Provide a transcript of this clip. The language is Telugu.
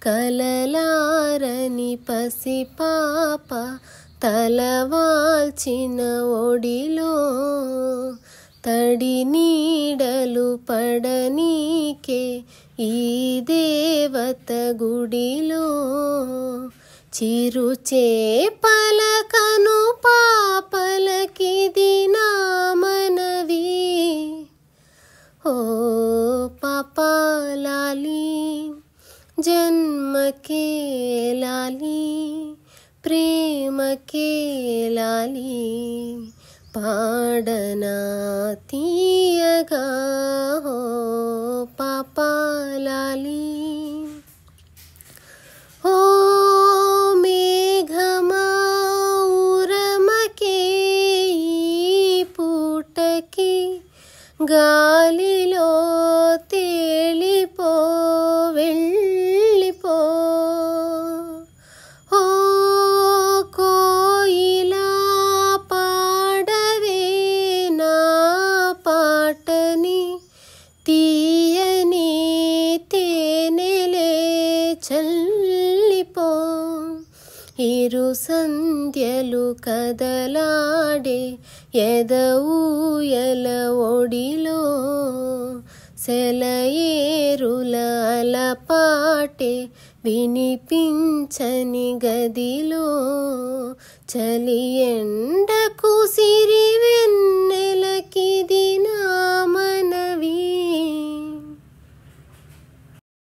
కలలారని పసిపాప తలవాల్చిన ఒడిలో తడి నీడలు పడనీకే ఈ దేవత గుడిలో చిరుచేపల కను పాపలకిది నా మనవి ఓ పాపాలాలి జన్మకే లాలి ప్రేమకే లాలి పాడనా తీయగా ఓ పాపాలాలి ఓ మేఘమా ఉరమకే ఈ పూటకి గాలిలో తేలిపో వెళ్ళిపో ఓ కోయిలా పాడవే నా పాటని తీయని తేనెలే చల్లిపో ఇరు సంధ్యలు కదలాడే ఎదఊయల ఒడిలో సెలయేరుల అలపాటే వినిపించని గదిలో చలి ఎండకు సిరి వెన్నెలకిది నా